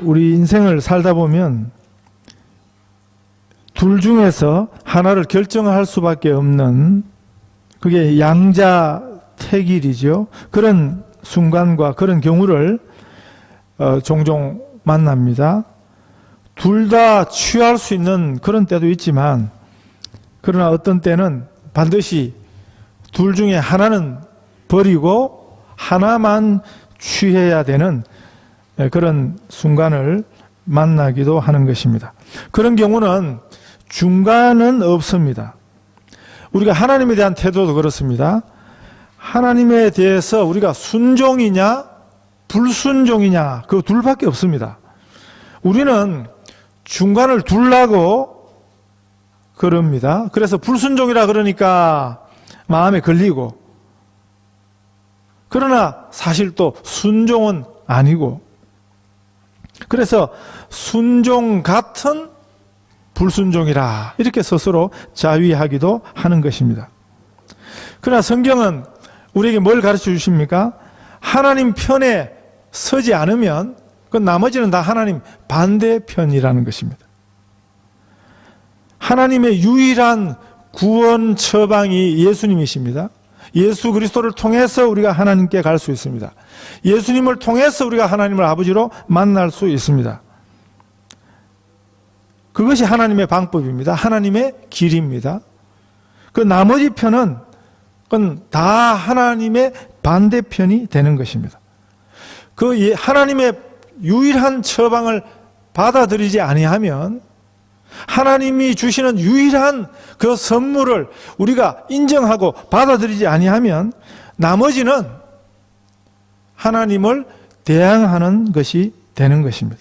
우리 인생을 살다 보면 둘 중에서 하나를 결정할 수밖에 없는, 그게 양자택일이죠. 그런 순간과 그런 경우를 종종 만납니다. 둘 다 취할 수 있는 그런 때도 있지만, 그러나 어떤 때는 반드시 둘 중에 하나는 버리고 하나만 취해야 되는 그런 순간을 만나기도 하는 것입니다. 그런 경우는 중간은 없습니다. 우리가 하나님에 대한 태도도 그렇습니다. 하나님에 대해서 우리가 순종이냐 불순종이냐, 그 둘밖에 없습니다. 우리는 중간을 둘라고 그럽니다. 그래서 불순종이라 그러니까 마음에 걸리고, 그러나 사실 또 순종은 아니고, 그래서 순종 같은 불순종이라 이렇게 스스로 자위하기도 하는 것입니다. 그러나 성경은 우리에게 뭘 가르쳐 주십니까? 하나님 편에 서지 않으면 그 나머지는 다 하나님 반대편이라는 것입니다. 하나님의 유일한 구원 처방이 예수님이십니다. 예수 그리스도를 통해서 우리가 하나님께 갈 수 있습니다. 예수님을 통해서 우리가 하나님을 아버지로 만날 수 있습니다. 그것이 하나님의 방법입니다. 하나님의 길입니다. 그 나머지 편은 그건 다 하나님의 반대편이 되는 것입니다. 그 하나님의 유일한 처방을 받아들이지 아니하면, 하나님이 주시는 유일한 그 선물을 우리가 인정하고 받아들이지 아니하면, 나머지는 하나님을 대항하는 것이 되는 것입니다.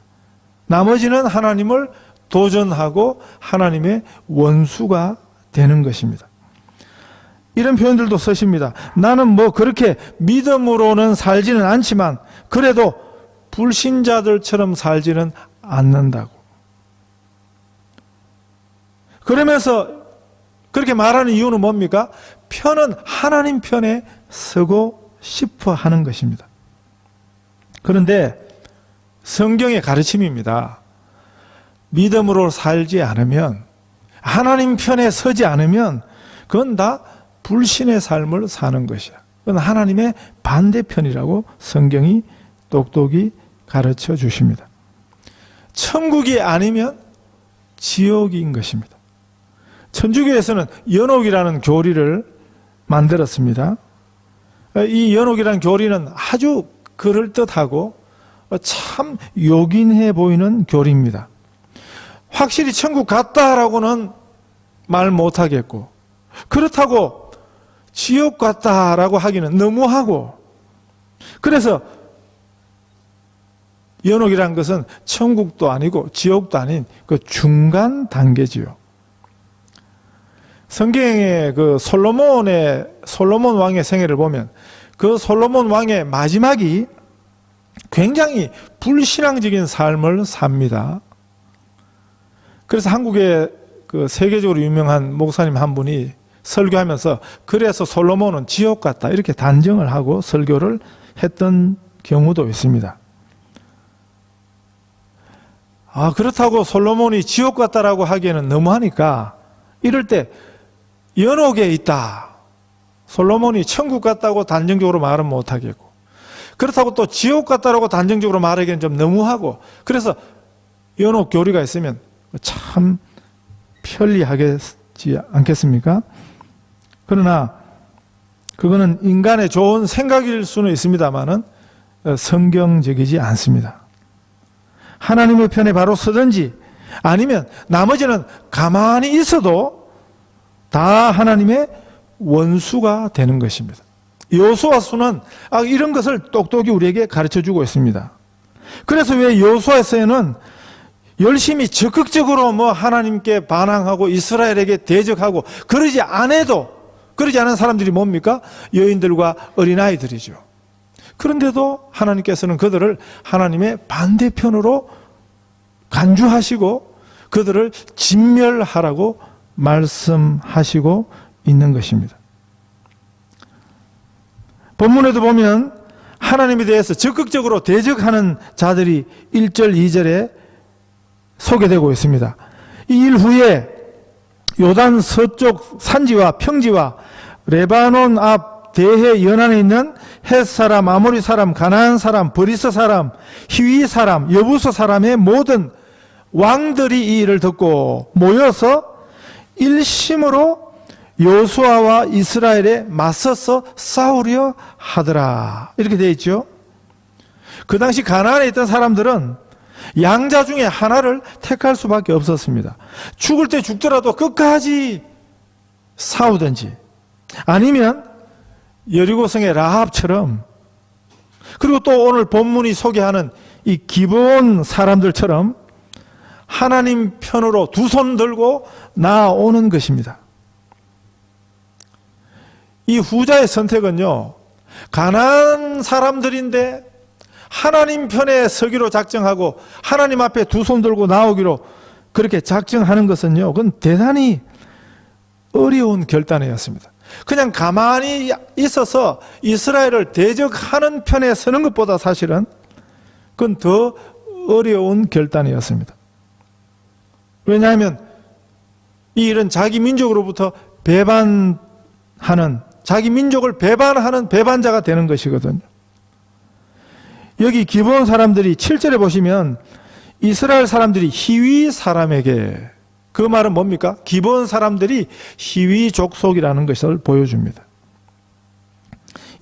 나머지는 하나님을 도전하고 하나님의 원수가 되는 것입니다. 이런 표현들도 쓰십니다. 나는 뭐 그렇게 믿음으로는 살지는 않지만 그래도 불신자들처럼 살지는 않는다고. 그러면서 그렇게 말하는 이유는 뭡니까? 편은 하나님 편에 서고 싶어 하는 것입니다. 그런데 성경의 가르침입니다. 믿음으로 살지 않으면, 하나님 편에 서지 않으면 그건 다 불신의 삶을 사는 것이야. 그건 하나님의 반대편이라고 성경이 똑똑히 가르쳐 주십니다. 천국이 아니면 지옥인 것입니다. 천주교에서는 연옥이라는 교리를 만들었습니다. 이 연옥이라는 교리는 아주 그럴듯하고 참 요긴해 보이는 교리입니다. 확실히 천국 갔다라고는 말 못하겠고, 그렇다고 지옥 갔다라고 하기는 너무하고, 그래서 연옥이라는 것은 천국도 아니고 지옥도 아닌 그 중간 단계지요. 성경의 그 솔로몬 왕의 생애를 보면 그 솔로몬 왕의 마지막이 굉장히 불신앙적인 삶을 삽니다. 그래서 한국에 그 세계적으로 유명한 목사님 한 분이 설교하면서, 그래서 솔로몬은 지옥 같다 이렇게 단정을 하고 설교를 했던 경우도 있습니다. 그렇다고 솔로몬이 지옥 같다라고 하기에는 너무하니까, 이럴 때 연옥에 있다, 솔로몬이 천국 같다고 단정적으로 말은 못하겠고, 그렇다고 또 지옥 같다라고 단정적으로 말하기는 좀 너무하고, 그래서 연옥 교리가 있으면 참 편리하겠지 않겠습니까? 그러나 그거는 인간의 좋은 생각일 수는 있습니다만은 성경적이지 않습니다. 하나님의 편에 바로 서든지 아니면 나머지는 가만히 있어도 다 하나님의 원수가 되는 것입니다. 여호수아서는 이런 것을 똑똑히 우리에게 가르쳐주고 있습니다. 그래서 왜 여호수아서에는 열심히 적극적으로 하나님께 반항하고 이스라엘에게 대적하고 그러지 않은 사람들이 뭡니까? 여인들과 어린아이들이죠. 그런데도 하나님께서는 그들을 하나님의 반대편으로 간주하시고 그들을 진멸하라고 말씀하시고 있는 것입니다. 본문에도 보면 하나님에 대해서 적극적으로 대적하는 자들이 1절, 2절에 소개되고 있습니다. 이 일 후에 요단 서쪽 산지와 평지와 레바논 앞 대해 연안에 있는 헷 사람, 아모리 사람, 가나안 사람, 브리스 사람, 히위 사람, 여부스 사람의 모든 왕들이 이 일을 듣고 모여서 일심으로 여호수아와 이스라엘에 맞서서 싸우려 하더라. 이렇게 되어 있죠. 그 당시 가나안에 있던 사람들은 양자 중에 하나를 택할 수밖에 없었습니다. 죽을 때 죽더라도 끝까지 싸우든지 아니면 여리고성의 라합처럼, 그리고 또 오늘 본문이 소개하는 이 기브온 사람들처럼 하나님 편으로 두 손 들고 나아오는 것입니다. 이 후자의 선택은요, 가나안 사람들인데 하나님 편에 서기로 작정하고 하나님 앞에 두 손 들고 나오기로 그렇게 작정하는 것은요, 그건 대단히 어려운 결단이었습니다. 그냥 가만히 있어서 이스라엘을 대적하는 편에 서는 것보다 사실은 그건 더 어려운 결단이었습니다. 왜냐하면 이 일은 자기 민족으로부터 배반하는, 자기 민족을 배반하는 배반자가 되는 것이거든요. 여기 기브온 사람들이 7절에 보시면 이스라엘 사람들이 히위 사람에게, 그 말은 뭡니까? 기브온 사람들이 히위 족속이라는 것을 보여줍니다.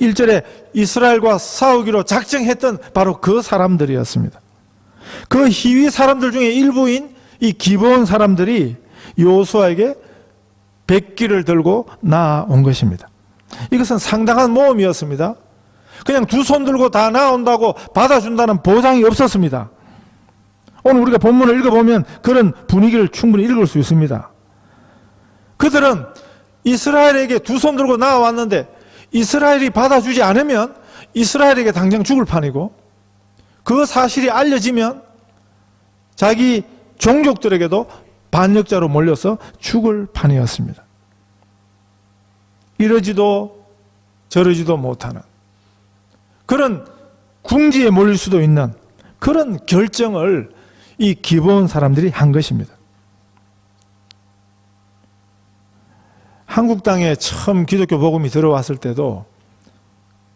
1절에 이스라엘과 싸우기로 작정했던 바로 그 사람들이었습니다. 그 히위 사람들 중에 일부인 이 기브온 사람들이 여호수아에게 백기를 들고 나아온 것입니다. 이것은 상당한 모험이었습니다. 그냥 두 손 들고 다 나온다고 받아준다는 보장이 없었습니다. 오늘 우리가 본문을 읽어보면 그런 분위기를 충분히 읽을 수 있습니다. 그들은 이스라엘에게 두 손 들고 나와왔는데 이스라엘이 받아주지 않으면 이스라엘에게 당장 죽을 판이고, 그 사실이 알려지면 자기 종족들에게도 반역자로 몰려서 죽을 판이었습니다. 이러지도 저러지도 못하는 그런 궁지에 몰릴 수도 있는 그런 결정을 이 기브온 사람들이 한 것입니다. 한국 땅에 처음 기독교 복음이 들어왔을 때도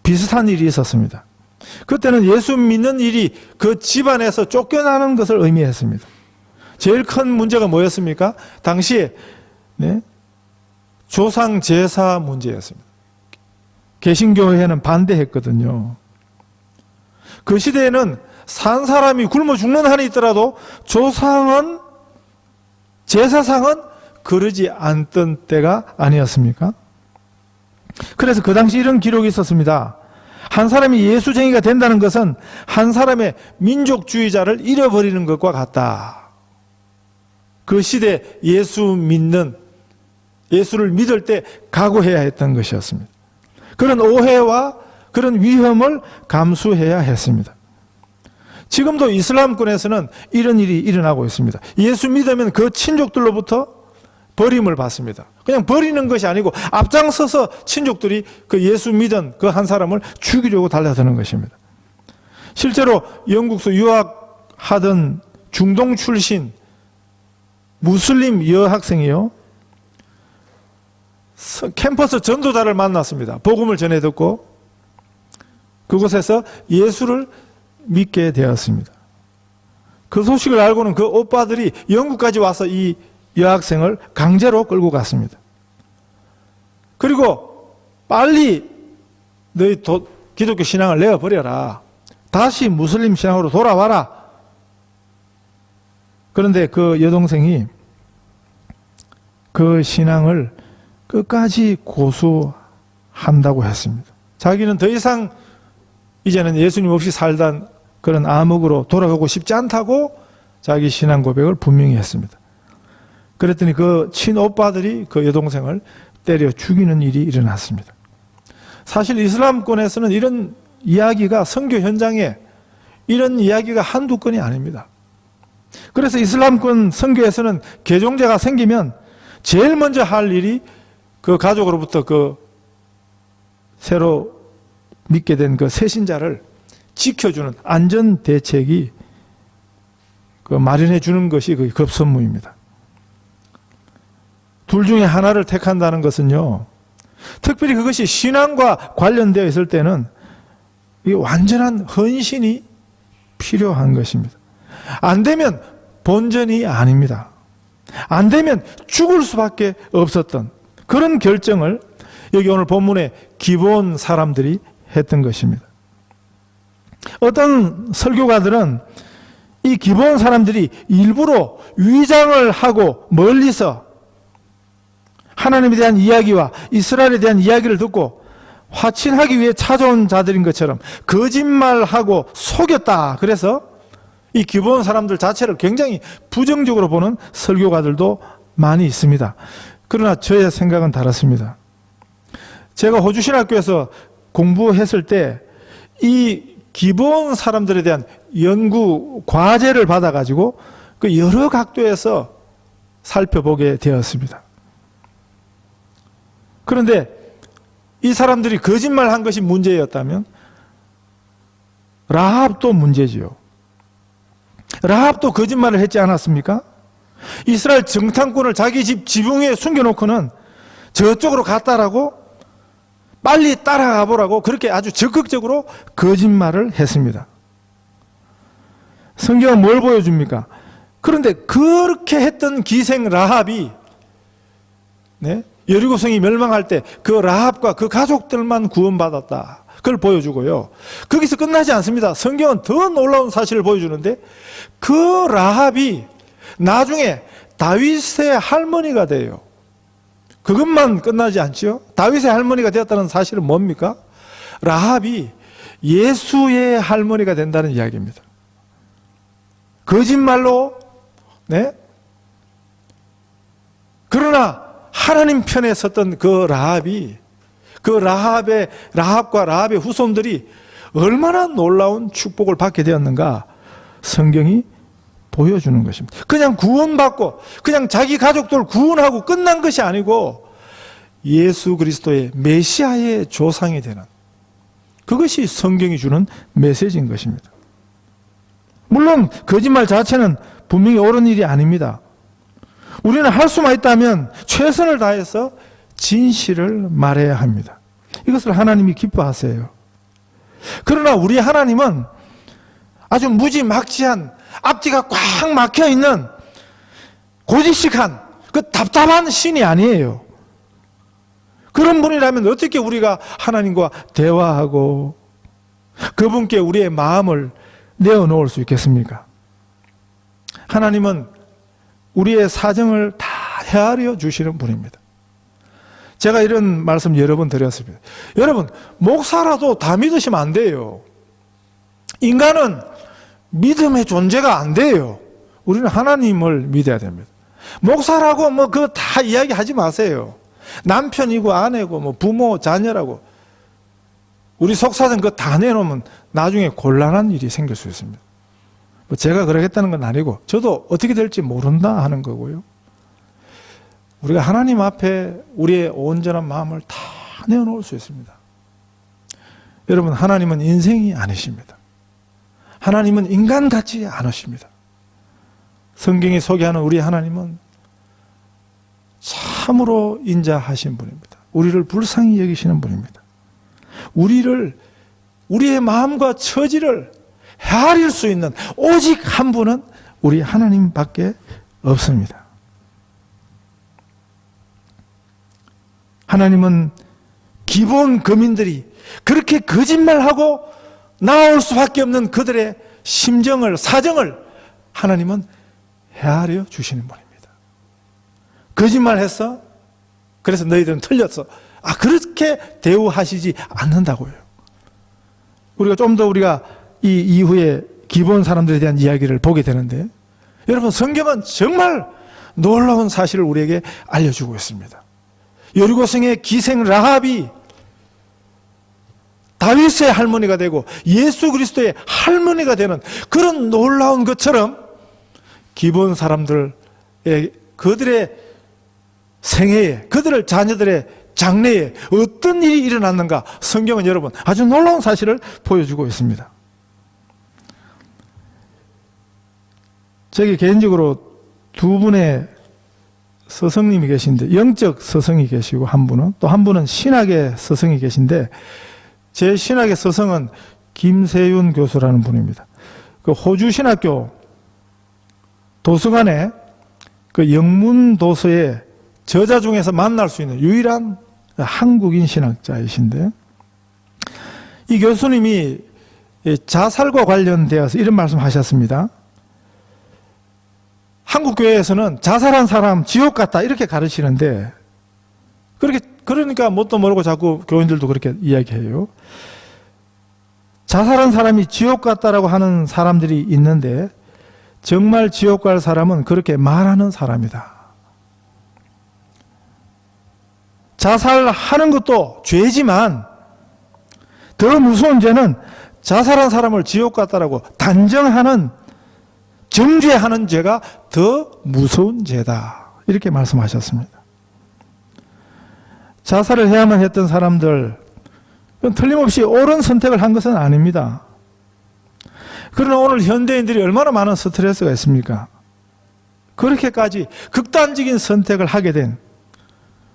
비슷한 일이 있었습니다. 그때는 예수 믿는 일이 그 집안에서 쫓겨나는 것을 의미했습니다. 제일 큰 문제가 뭐였습니까? 당시에 조상 제사 문제였습니다. 개신교회는 반대했거든요. 그 시대에는 산 사람이 굶어 죽는 한이 있더라도 조상은, 제사상은 그러지 않던 때가 아니었습니까? 그래서 그 당시 이런 기록이 있었습니다. 한 사람이 예수쟁이가 된다는 것은 한 사람의 민족주의자를 잃어버리는 것과 같다. 그 시대 예수를 믿을 때 각오해야 했던 것이었습니다. 그런 오해와 그런 위험을 감수해야 했습니다. 지금도 이슬람권에서는 이런 일이 일어나고 있습니다. 예수 믿으면 그 친족들로부터 버림을 받습니다. 그냥 버리는 것이 아니고 앞장서서 친족들이 그 예수 믿은 그 한 사람을 죽이려고 달려드는 것입니다. 실제로 영국서 유학하던 중동 출신 무슬림 여학생이요, 캠퍼스 전도자를 만났습니다. 복음을 전해 듣고 그곳에서 예수를 믿게 되었습니다. 그 소식을 알고는 그 오빠들이 영국까지 와서 이 여학생을 강제로 끌고 갔습니다. 그리고 빨리 너희 기독교 신앙을 내어버려라. 다시 무슬림 신앙으로 돌아와라. 그런데 그 여동생이 그 신앙을 끝까지 고수한다고 했습니다. 자기는 더 이상 이제는 예수님 없이 살던 그런 암흑으로 돌아가고 싶지 않다고 자기 신앙 고백을 분명히 했습니다. 그랬더니 그 친오빠들이 그 여동생을 때려 죽이는 일이 일어났습니다. 사실 이슬람권에서는 이런 이야기가, 선교 현장에 이런 이야기가 한두 건이 아닙니다. 그래서 이슬람권 선교에서는 개종자가 생기면 제일 먼저 할 일이 그 가족으로부터 그 새로 믿게 된 그 새신자를 지켜주는 안전 대책이 마련해 주는 것이 그 급선무입니다. 둘 중에 하나를 택한다는 것은요, 특별히 그것이 신앙과 관련되어 있을 때는 이 완전한 헌신이 필요한 것입니다. 안 되면 본전이 아닙니다. 안 되면 죽을 수밖에 없었던 그런 결정을 여기 오늘 본문의 기본 사람들이 했던 것입니다. 어떤 설교가들은 이 기본 사람들이 일부러 위장을 하고 멀리서 하나님에 대한 이야기와 이스라엘에 대한 이야기를 듣고 화친하기 위해 찾아온 자들인 것처럼 거짓말하고 속였다. 그래서 이 기본 사람들 자체를 굉장히 부정적으로 보는 설교가들도 많이 있습니다. 그러나 저의 생각은 다릅니다. 제가 호주신학교에서 공부했을 때 이 기본 사람들에 대한 연구 과제를 받아가지고 그 여러 각도에서 살펴보게 되었습니다. 그런데 이 사람들이 거짓말한 것이 문제였다면 라합도 문제지요. 라합도 거짓말을 했지 않았습니까? 이스라엘 정탐꾼을 자기 집 지붕 위에 숨겨놓고는 저쪽으로 갔다라고 빨리 따라가 보라고 그렇게 아주 적극적으로 거짓말을 했습니다. 성경은 뭘 보여줍니까? 그런데 그렇게 했던 기생 라합이 여리고성이 멸망할 때 그 라합과 그 가족들만 구원받았다. 그걸 보여주고요. 거기서 끝나지 않습니다. 성경은 더 놀라운 사실을 보여주는데 그 라합이 나중에 다윗의 할머니가 돼요. 그것만 끝나지 않죠. 다윗의 할머니가 되었다는 사실은 뭡니까? 라합이 예수의 할머니가 된다는 이야기입니다. 거짓말로 그러나 하나님 편에 섰던 그 라합이 그 라합과 라합의 후손들이 얼마나 놀라운 축복을 받게 되었는가 성경이 보여주는 것입니다. 그냥 구원받고 그냥 자기 가족들 구원하고 끝난 것이 아니고 예수 그리스도의 메시아의 조상이 되는 그것이 성경이 주는 메시지인 것입니다. 물론 거짓말 자체는 분명히 옳은 일이 아닙니다. 우리는 할 수만 있다면 최선을 다해서 진실을 말해야 합니다. 이것을 하나님이 기뻐하세요. 그러나 우리 하나님은 아주 무지막지한 앞뒤가 꽉 막혀 있는 고지식한 그 답답한 신이 아니에요. 그런 분이라면 어떻게 우리가 하나님과 대화하고 그분께 우리의 마음을 내어놓을 수 있겠습니까? 하나님은 우리의 사정을 다 헤아려 주시는 분입니다. 제가 이런 말씀 여러 번 드렸습니다. 여러분, 목사라도 다 믿으시면 안 돼요. 인간은 믿음의 존재가 안 돼요. 우리는 하나님을 믿어야 됩니다. 목사라고 뭐 그거 다 이야기하지 마세요. 남편이고 아내고 뭐 부모 자녀라고 우리 속사정 그거 다 내놓으면 나중에 곤란한 일이 생길 수 있습니다. 뭐 제가 그러겠다는 건 아니고 저도 어떻게 될지 모른다 하는 거고요. 우리가 하나님 앞에 우리의 온전한 마음을 다 내어놓을 수 있습니다. 여러분, 하나님은 인생이 아니십니다. 하나님은 인간 같지 않으십니다. 성경이 소개하는 우리 하나님은 참으로 인자하신 분입니다. 우리를 불쌍히 여기시는 분입니다. 우리의 마음과 처지를 헤아릴 수 있는 오직 한 분은 우리 하나님밖에 없습니다. 하나님은 기본 거민들이 그렇게 거짓말하고 나올 수밖에 없는 그들의 심정을, 사정을 하나님은 헤아려 주시는 분입니다. 거짓말했어? 그래서 너희들은 틀렸어. 그렇게 대우하시지 않는다고요. 우리가 좀 더 우리가 이 이후에 기본 사람들에 대한 이야기를 보게 되는데 여러분, 성경은 정말 놀라운 사실을 우리에게 알려주고 있습니다. 여리고성의 기생 라합이 다윗의 할머니가 되고 예수 그리스도의 할머니가 되는 그런 놀라운 것처럼 기본 사람들의 그들의 생애에 그들의 자녀들의 장래에 어떤 일이 일어났는가 성경은 여러분 아주 놀라운 사실을 보여주고 있습니다. 저기 개인적으로 두 분의 스승님이 계신데, 영적 스승이 계시고 한 분은, 또 한 분은 신학의 스승이 계신데, 제 신학의 스승은 김세윤 교수라는 분입니다. 그 호주 신학교 도서관에 그 영문 도서의 저자 중에서 만날 수 있는 유일한 한국인 신학자이신데, 이 교수님이 자살과 관련되어서 이런 말씀 하셨습니다. 한국 교회에서는 자살한 사람 지옥 같다 이렇게 가르치는데, 그러니까 뭣도 모르고 자꾸 교인들도 그렇게 이야기해요. 자살한 사람이 지옥 같다라고 하는 사람들이 있는데, 정말 지옥 갈 사람은 그렇게 말하는 사람이다. 자살하는 것도 죄지만 더 무서운 죄는 자살한 사람을 지옥 같다라고 단정하는, 정죄하는 죄가 더 무서운 죄다. 이렇게 말씀하셨습니다. 자살을 해야만 했던 사람들, 틀림없이 옳은 선택을 한 것은 아닙니다. 그러나 오늘 현대인들이 얼마나 많은 스트레스가 있습니까? 그렇게까지 극단적인 선택을 하게 된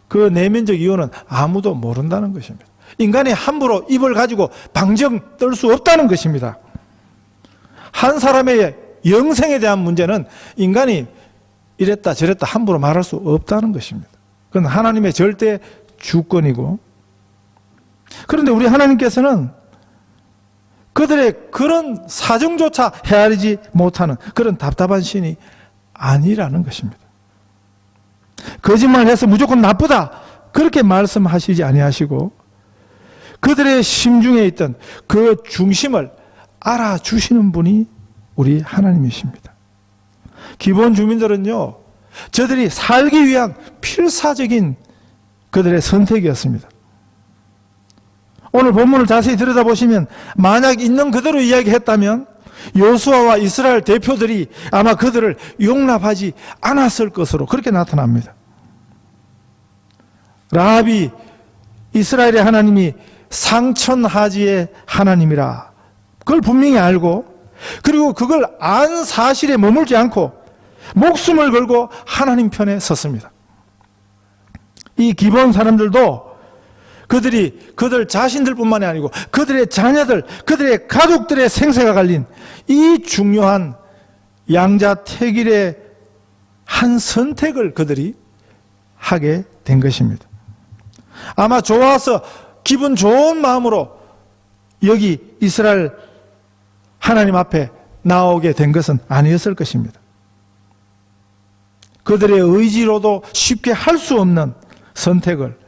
그 내면적 이유는 아무도 모른다는 것입니다. 인간이 함부로 입을 가지고 방정 떨 수 없다는 것입니다. 한 사람의 영생에 대한 문제는 인간이 이랬다 저랬다 함부로 말할 수 없다는 것입니다. 그건 하나님의 절대 주권이고, 그런데 우리 하나님께서는 그들의 그런 사정조차 헤아리지 못하는 그런 답답한 신이 아니라는 것입니다. 거짓말해서 무조건 나쁘다 그렇게 말씀하시지 아니하시고, 그들의 심중에 있던 그 중심을 알아주시는 분이 우리 하나님이십니다. 기본 주민들은요, 저들이 살기 위한 필사적인 그들의 선택이었습니다. 오늘 본문을 자세히 들여다보시면 만약 있는 그대로 이야기했다면 여호수아와 이스라엘 대표들이 아마 그들을 용납하지 않았을 것으로 그렇게 나타납니다. 라합이 이스라엘의 하나님이 상천하지의 하나님이라 그걸 분명히 알고, 그리고 그걸 안 사실에 머물지 않고 목숨을 걸고 하나님 편에 섰습니다. 이 기본 사람들도 그들 자신들뿐만이 아니고 그들의 자녀들, 그들의 가족들의 생사가 갈린 이 중요한 양자택일의 한 선택을 그들이 하게 된 것입니다. 아마 좋아서 기분 좋은 마음으로 여기 이스라엘 하나님 앞에 나오게 된 것은 아니었을 것입니다. 그들의 의지로도 쉽게 할 수 없는 선택을,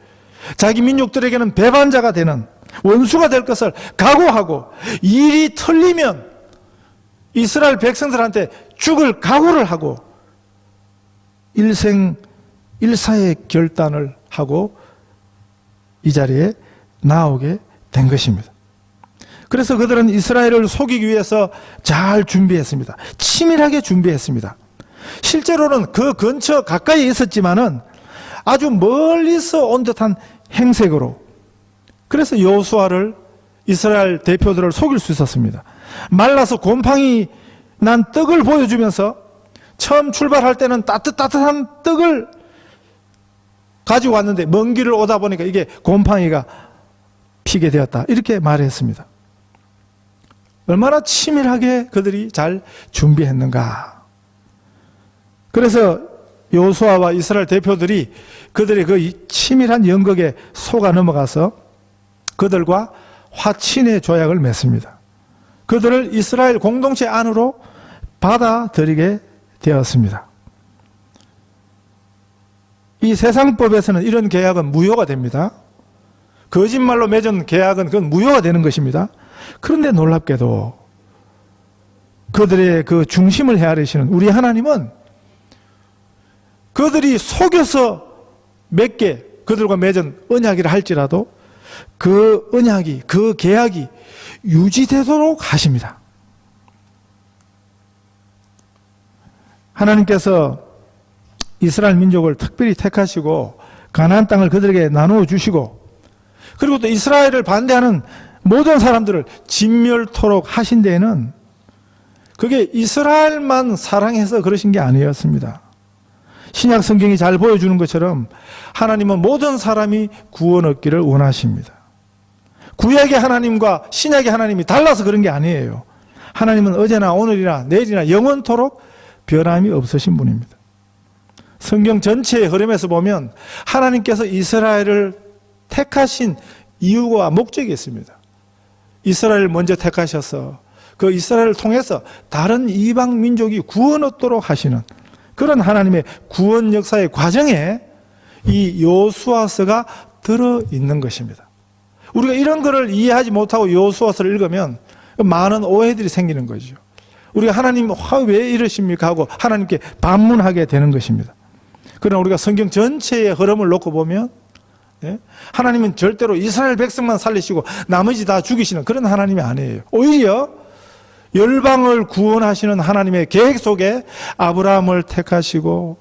자기 민족들에게는 배반자가 되는, 원수가 될 것을 각오하고 일이 틀리면 이스라엘 백성들한테 죽을 각오를 하고 일생일사의 결단을 하고 이 자리에 나오게 된 것입니다. 그래서 그들은 이스라엘을 속이기 위해서 잘 준비했습니다. 치밀하게 준비했습니다. 실제로는 그 근처 가까이에 있었지만은 아주 멀리서 온 듯한 행색으로, 그래서 여호수아를, 이스라엘 대표들을 속일 수 있었습니다. 말라서 곰팡이 난 떡을 보여주면서 처음 출발할 때는 따뜻한 떡을 가지고 왔는데 먼 길을 오다 보니까 이게 곰팡이가 피게 되었다, 이렇게 말했습니다. 얼마나 치밀하게 그들이 잘 준비했는가. 그래서 여호수아와 이스라엘 대표들이 그들의 그 치밀한 연극에 속아 넘어가서 그들과 화친의 조약을 맺습니다. 그들을 이스라엘 공동체 안으로 받아들이게 되었습니다. 이 세상법에서는 이런 계약은 무효가 됩니다. 거짓말로 맺은 계약은 그건 무효가 되는 것입니다. 그런데 놀랍게도 그들의 그 중심을 헤아리시는 우리 하나님은 그들이 속여서 맺게 그들과 맺은 언약이라 할지라도 그 언약이, 그 계약이 유지되도록 하십니다. 하나님께서 이스라엘 민족을 특별히 택하시고 가나안 땅을 그들에게 나누어 주시고, 그리고 또 이스라엘을 반대하는 모든 사람들을 진멸토록 하신 데에는 그게 이스라엘만 사랑해서 그러신 게 아니었습니다. 신약 성경이 잘 보여주는 것처럼 하나님은 모든 사람이 구원 얻기를 원하십니다. 구약의 하나님과 신약의 하나님이 달라서 그런 게 아니에요. 하나님은 어제나 오늘이나 내일이나 영원토록 변함이 없으신 분입니다. 성경 전체의 흐름에서 보면 하나님께서 이스라엘을 택하신 이유와 목적이 있습니다. 이스라엘을 먼저 택하셔서 그 이스라엘을 통해서 다른 이방 민족이 구원 얻도록 하시는 그런 하나님의 구원 역사의 과정에 이 여호수아서가 들어있는 것입니다. 우리가 이런 것을 이해하지 못하고 여호수아서를 읽으면 많은 오해들이 생기는 거죠. 우리가 하나님 왜 이러십니까 하고 하나님께 반문하게 되는 것입니다. 그러나 우리가 성경 전체의 흐름을 놓고 보면 하나님은 절대로 이스라엘 백성만 살리시고 나머지 다 죽이시는 그런 하나님이 아니에요. 오히려 열방을 구원하시는 하나님의 계획 속에 아브라함을 택하시고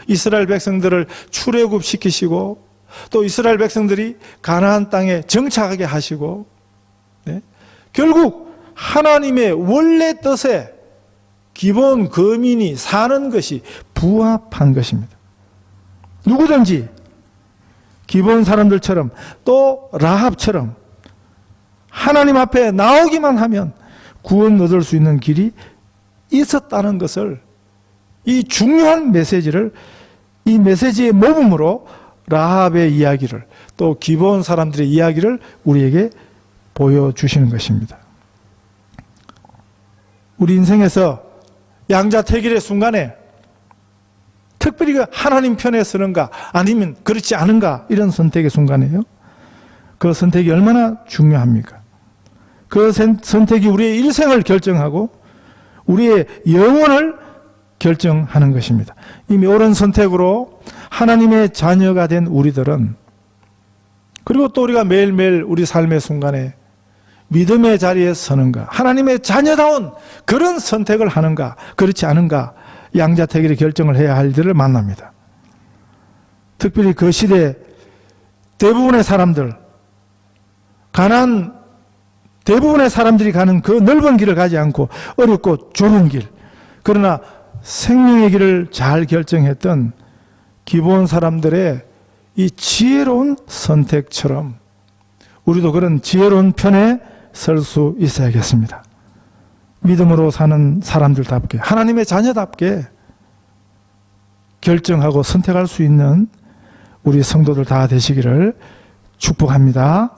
이스라엘 백성들을 출애굽시키시고 또 이스라엘 백성들이 가나안 땅에 정착하게 하시고 결국 하나님의 원래 뜻에 기본 거민이 사는 것이 부합한 것입니다. 누구든지 기본 사람들처럼 또 라합처럼 하나님 앞에 나오기만 하면 구원 얻을 수 있는 길이 있었다는 것을, 이 중요한 메시지를, 이 메시지의 모범으로 라합의 이야기를, 또 기본 사람들의 이야기를 우리에게 보여주시는 것입니다. 우리 인생에서 양자택일의 순간에 특별히 그 하나님 편에 서는가 아니면 그렇지 않은가, 이런 선택의 순간이에요. 그 선택이 얼마나 중요합니까? 그 선택이 우리의 일생을 결정하고 우리의 영혼을 결정하는 것입니다. 이미 옳은 선택으로 하나님의 자녀가 된 우리들은, 그리고 또 우리가 매일매일 우리 삶의 순간에 믿음의 자리에 서는가, 하나님의 자녀다운 그런 선택을 하는가 그렇지 않은가, 양자택일의 결정을 해야 할 일들을 만납니다. 특별히 그 시대 대부분의 사람들, 가난한 대부분의 사람들이 가는 그 넓은 길을 가지 않고 어렵고 좁은 길, 그러나 생명의 길을 잘 결정했던 기본 사람들의 이 지혜로운 선택처럼 우리도 그런 지혜로운 편에 설 수 있어야겠습니다. 믿음으로 사는 사람들답게, 하나님의 자녀답게 결정하고 선택할 수 있는 우리 성도들 다 되시기를 축복합니다.